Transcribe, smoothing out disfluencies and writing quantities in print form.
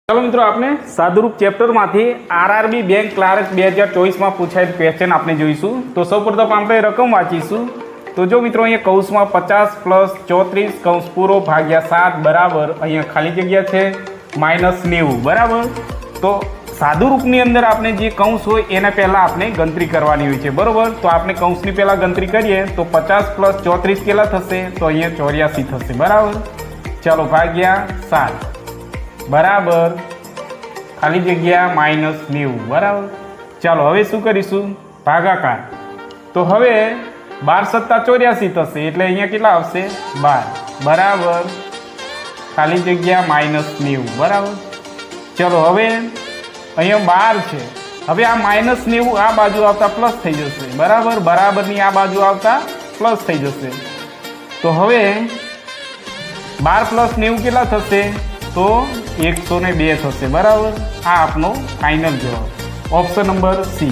चलो मित्रों, आपने सादुरूप चैप्टर में आरआरबी बैंक क्लार्क 2024 में पूछाયેલ क्वेश्चन आपने જોઈશું। तो સૌપ્રથમ આપણે રકમ વાંચીશું। तो जो मित्रों अहीं कौंस में 50 + 34 कौंस पूरो भाग्या 7 बराबर अहीं खाली जग्या है -90 बराबर। तो सादुरूपनी अंदर आपने जे कौंस हो एना पहला आपने गणतरी करवानी होय छे बराबर। तो आपने कौंसनी पहला गणतरी करिए तो 50 + 34 केला थशे तो अहीं 84 थशे बराबर। चलो भाग्या 7 बराबर खाली जग्या -90 बराबर। चलो हवे शुं करीशुं भागाकार। तो हवे 12 + 7 = 84 थशे एटले अहींया केटला आवशे 12 बराबर खाली जग्या -90 बराबर। चलो हवे अहींया 12 छे, हवे आ -90 आ बाजू आवता प्लस थई जशे बराबर, बराबरनी आ बाजू आवता प्लस थई जशे। तो हवे 12 + 90 केटला थशे तो 102 थशे बराबर। आ आपनो फाइनल जवाब ऑप्शन नंबर सी।